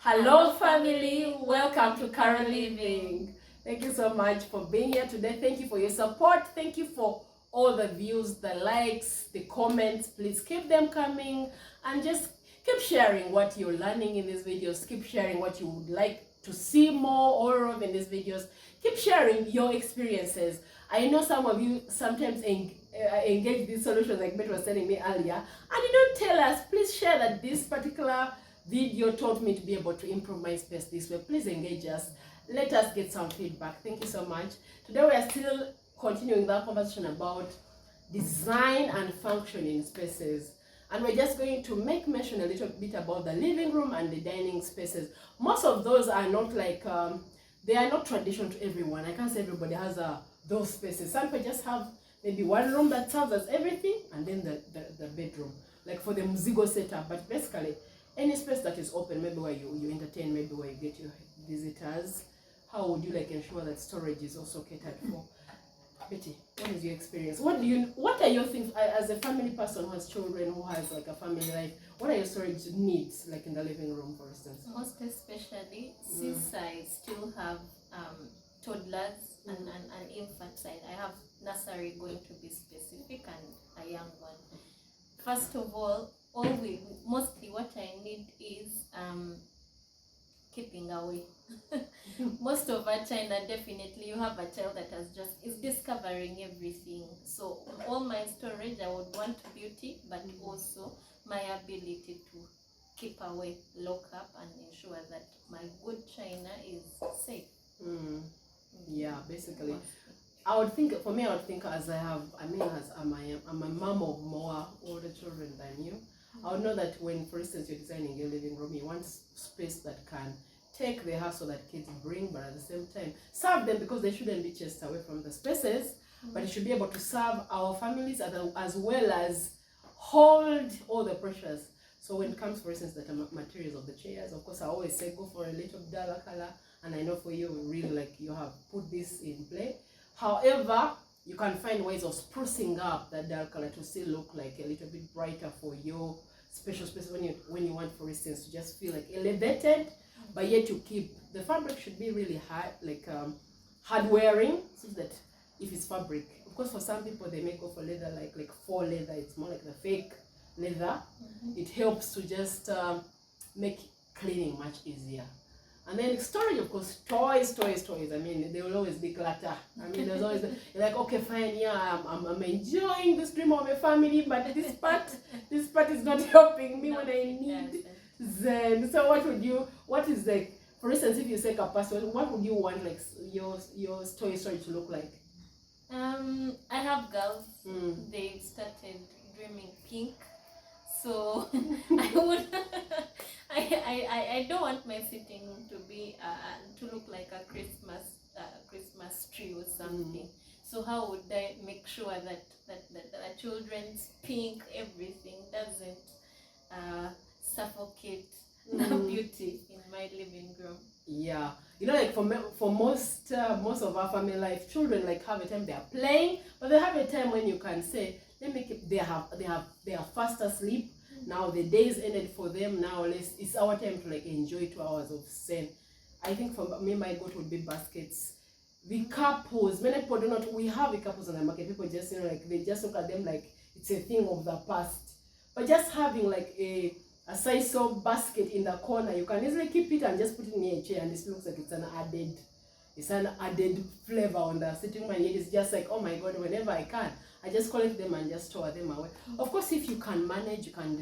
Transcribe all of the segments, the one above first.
Hello family, welcome to Carolliving. Thank you so much for being here today. Thank you for your support. Thank you for all the views, the likes, the comments. Please keep them coming and just keep sharing what you're learning in these videos. Keep sharing what you would like to see more of in these videos. Keep sharing your experiences. I know some of you sometimes engage these solutions like Beth was telling me earlier, and you don't tell us. Please share that this particular video taught me to be able to improve my space this way. Please engage us. Let us get some feedback. Thank you so much. Today we are still continuing that conversation about design and function in spaces. And we're just going to make mention a little bit about the living room and the dining spaces. Most of those are not like, they are not traditional to everyone. I can't say everybody has those spaces. Some people just have maybe one room that serves as everything and then the bedroom. Like for the Muzigo setup. But basically, any space that is open, maybe where you entertain, maybe where you get your visitors, how would you like ensure that storage is also catered for? Betty, what is your experience? What are your things as a family person who has children, who has like a family life? What are your storage needs, like in the living room, for instance? Most especially since I still have toddlers and an infant side. I have nursery, going to be specific, and a young one. First of all, mostly what I need is keeping away. Most of our China, definitely you have a child that is discovering everything. So all my storage, I would want beauty, but also my ability to keep away, lock up, and ensure that my good China is safe. Yeah, basically. I would think, for me, I would think as I'm a mom of more older children than you. I would know that when, for instance, you're designing your living room, you want space that can take the hassle that kids bring, but at the same time serve them, because they shouldn't be chased away from the spaces, but it should be able to serve our families as well as hold all the pressures. So when it comes, for instance, the materials of the chairs, of course, I always say go for a little duller color, and I know for you, really, like, you have put this in play. However, you can find ways of sprucing up that dark color to still look like a little bit brighter for your special space when you want, for instance, to just feel like elevated, but yet you keep the fabric should be really hard, like hard wearing, so that if it's fabric, of course, for some people they may go for leather, like faux leather. It's more like the fake leather. It helps to just make cleaning much easier. And then storage, of course, toys. I mean, they will always be clutter. I mean, there's always you're like, okay, fine, yeah, I'm enjoying this dream of a family, but this part is not helping me when I need Zen. So what is like, for instance, if you say a person, what would you want like your toy storage to look like? I have girls. They've started dreaming pink, so I would. I don't want my sitting room to be to look like a Christmas tree or something. So how would I make sure that the children's pink everything doesn't suffocate the beauty in my living room? Yeah, you know, like for most of our family life, children like have a time they are playing, but they have a time when you can say, let me keep. They are fast asleep. Now the days ended for them. Now it's our time to like enjoy 2 hours of zen. I think for me, my goal would be baskets. The couples, many people do not. We have the couples on the market. People just, you know, like they just look at them like it's a thing of the past. But just having like a size of basket in the corner, you can easily keep it and just put it near a chair, and this looks like it's an added flavor on the sitting room. And it's just like, oh my God, whenever I can, I just collect them and just store them away. Of course, if you can manage, you can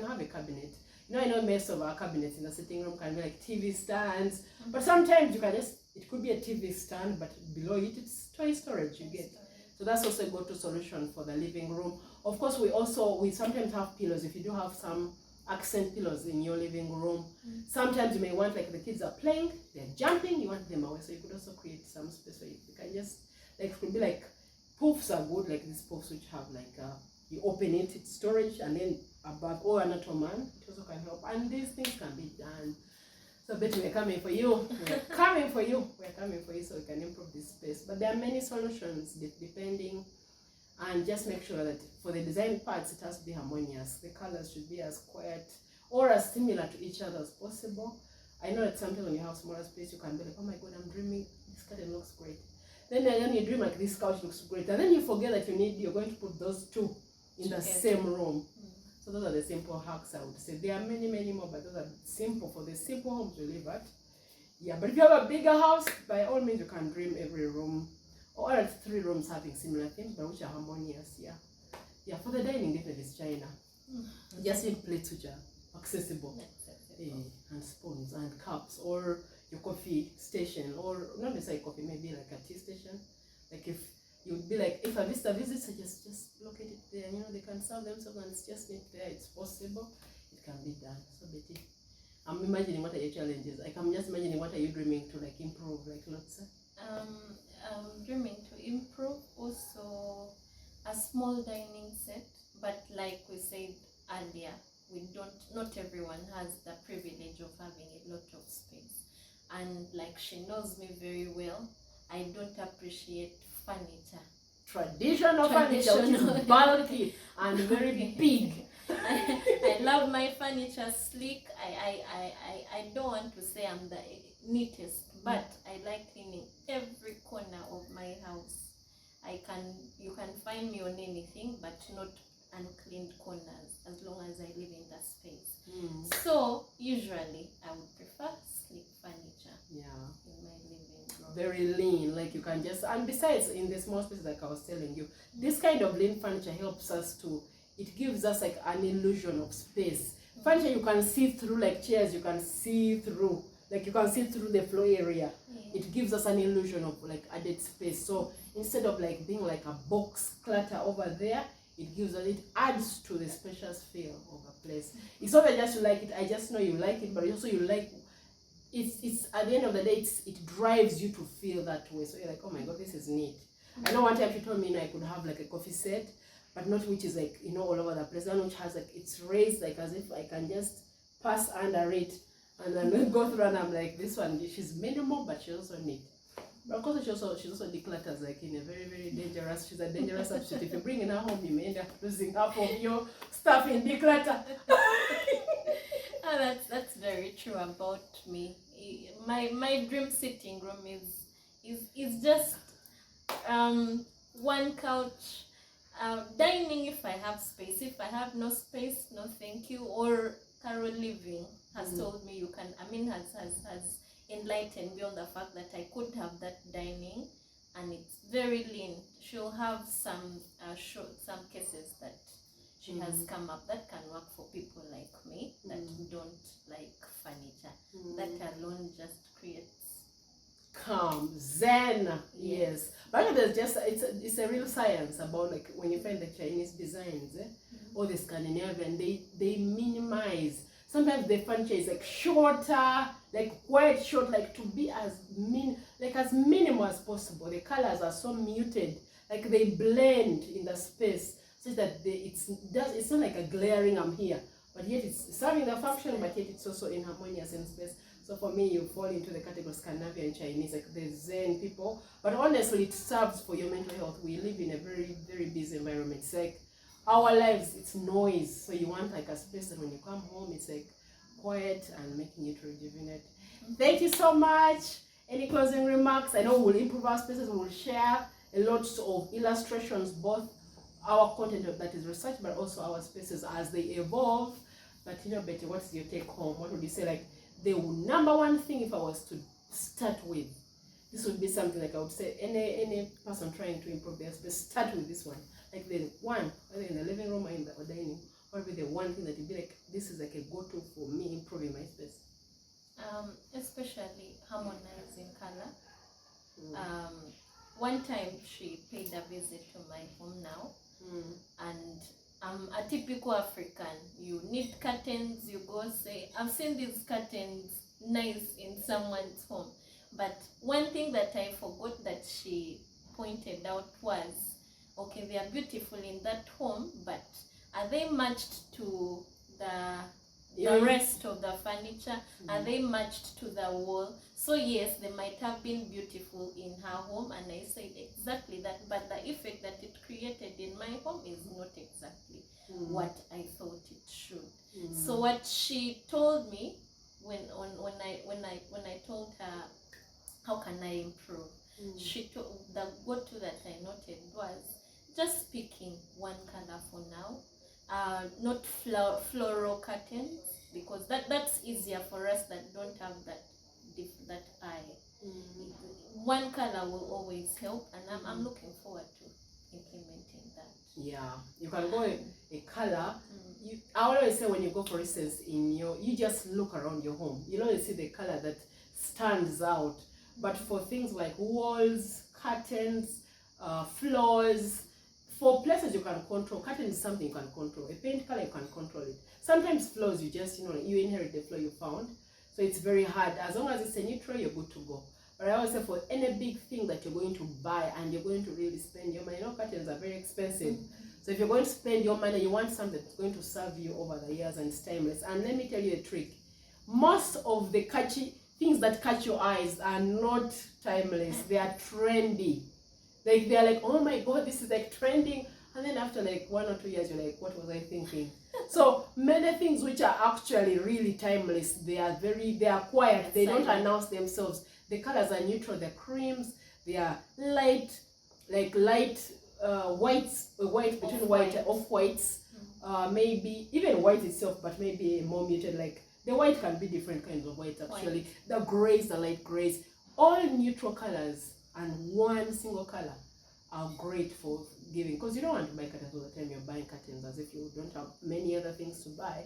have a cabinet. You know, I know most of our cabinets in the sitting room can be like TV stands, but sometimes you can it could be a TV stand, but below it, it's toy storage you get. So that's also a go-to solution for the living room. Of course, we sometimes have pillows. If you do have some accent pillows in your living room, sometimes you may want, like, the kids are playing, they're jumping, you want them away. So you could also create some space where you can just, like, it could be like, poofs are good, like these poofs which have like you open it's storage, and then above, or an ottoman, it also can help, and these things can be done. So Betty, we're coming for you. We're coming for you, so we can improve this space. But there are many solutions depending, and just make sure that for the design parts, it has to be harmonious. The colors should be as quiet or as similar to each other as possible. I know that sometimes when you have smaller space, you can be like, oh my god, I'm dreaming, this curtain looks great. Then you dream like this couch looks great, and then you forget that you're going to put those two in the same room. So those are the simple hacks I would say. There are many, many more, but those are simple for the simple homes we live at. Yeah, but if you have a bigger house, by all means you can dream every room, or at 3 rooms having similar things, but which are harmonious. Yeah, yeah. For the dining, definitely it's China. Just need plates which are accessible, and spoons and cups, or your coffee station, or not necessarily coffee, maybe like a tea station. Like if you'd be like, if a visitor visits, so just locate it there. You know, they can serve themselves, and it's just neat there. It's possible. It can be done. So Betty, I'm imagining what are your challenges. Like I'm just imagining what are you dreaming to like improve, like lots. I'm dreaming to improve also a small dining set, but like we said earlier, not everyone has the privilege of having a lot of space, and like she knows me very well, I don't appreciate furniture. Traditional furniture, which is bulky and very big. I love my furniture sleek. I don't want to say I'm the neatest, but I like cleaning every corner of my house. You can find me on anything, but not uncleaned corners, as long as I live in that space. So usually I would prefer sleek furniture. Yeah. In my living room. Very lean, like you can just, and besides in the small spaces like I was telling you, this kind of lean furniture helps us to, it gives us like an illusion of space. Furniture you can see through, like chairs you can see through, like you can see through the floor area. It gives us an illusion of like added space. So instead of like being like a box clutter over there, it adds to the spacious feel of a place. It's not that just you like it, I just know you like it, but also you like it's at the end of the day, it drives you to feel that way. So you're like, oh my god, this is neat. I know one time she told me I could have like a coffee set, but not which is like, you know, all over the place. One which has like, it's raised like as if I can just pass under it and then go through, and I'm like, this one, she's minimal, but she's also neat. But of course, she also declutters like in a very, very dangerous, she's a dangerous substitute. If you bring in her home, you may end up losing half of your stuff in declutter. That's very true about me. My dream sitting room is just one couch, dining if I have space. If I have no space, no thank you. Or Carolliving has told me has enlightened me on the fact that I could have that dining, and it's very lean. She'll have some cases that she has come up that can work for people like me that don't like furniture. That alone just creates calm, zen. Yes, but there's just it's a real science about like when you find the Chinese designs, or the Scandinavian, they minimize. Sometimes the furniture is like shorter, like quite short, like to be as minimal as possible. The colors are so muted, like they blend in the space, so that it's not like a glaring I'm here, but yet it's serving the function, but yet it's also inharmonious in space. So for me, you fall into the category Scandinavian Chinese, like the Zen people. But honestly, it serves for your mental health. We live in a very, very busy environment. It's like our lives, it's noise. So you want like a space that when you come home, it's like quiet and making you to rejuvenate. Thank you so much. Any closing remarks? I know we'll improve our spaces. We'll share a lot of illustrations, both our content that is research, but also our spaces as they evolve. But you know, Betty, what's your take home? What would you say, like the number one thing if I was to start with? This would be something like I would say any person trying to improve their space, start with this one. Like the one, whether in the living room or in the dining, what would be the one thing that you'd be like, this is like a go-to for me improving my space? Especially harmonizing color. One time she paid a visit to my home now, and I'm a typical African. You need curtains, you go say, I've seen these curtains nice in someone's home. But one thing that I forgot that she pointed out was, okay, they are beautiful in that home, but are they matched to the rest of the furniture? Are they matched to the wall? So yes, they might have been beautiful in her home, and I said exactly that, but the effect that it created in my home is not exactly what I thought it should. So what she told me when I told her how can I improve, she told the go-to that I noted was just picking one color for now, not floral curtains, because that's easier for us that don't have that eye. One color will always help, and I'm looking forward to implementing that. Yeah, you can go a color. I always say when you go, for instance, you just look around your home. You always see the color that stands out. But for things like walls, curtains, floors, for places you can control, curtain is something you can control. A paint color, you can control it. Sometimes floors, you just, you inherit the floor you found. So it's very hard. As long as it's a neutral, you're good to go. But I always say for any big thing that you're going to buy and you're going to really spend your money, curtains are very expensive. So if you're going to spend your money, you want something that's going to serve you over the years and it's timeless. And let me tell you a trick. Most of the catchy things that catch your eyes are not timeless. They are trendy. Like they're like, oh my god, this is like trending. And then after like 1 or 2 years, you're like, what was I thinking? So many things which are actually really timeless, they are quiet. They don't announce themselves. The colors are neutral. They're creams. They are light, whites, white between white, off-whites, maybe even white itself, but maybe a more muted. Like the white can be different kinds of whites actually. The grays, the light grays, all neutral colors and one single color are great for giving, because you don't want to buy curtains all the time. You're buying curtains as if you don't have many other things to buy.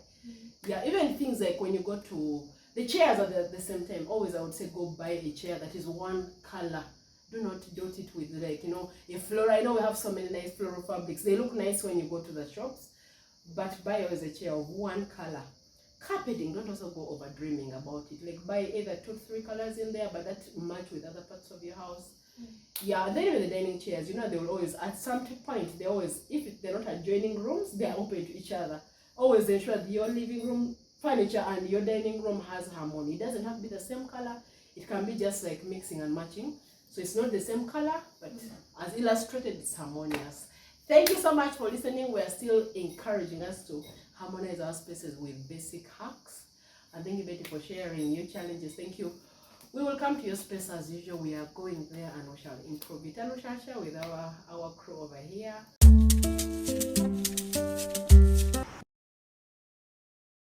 Yeah, even things like when you go to the chairs at the same time, always I would say go buy a chair that is one color. Do not dot it with a floral. I know we have so many nice floral fabrics. They look nice when you go to the shops, but buy always a chair of one color. Carpeting, don't also go over dreaming about it. Like buy either 2-3 colors in there, but that match with other parts of your house. Yeah, then even the dining chairs, they will always, at some point, they always, if they're not adjoining rooms, they are open to each other. Always ensure that your living room furniture and your dining room has harmony. It doesn't have to be the same color. It can be just like mixing and matching. So it's not the same color, but as illustrated, it's harmonious. Thank you so much for listening. We are still encouraging us to harmonize our spaces with basic hacks. And thank you, Betty, for sharing your challenges. Thank you. We will come to your space as usual. We are going there and we shall improve it. And we shall share with our crew over here.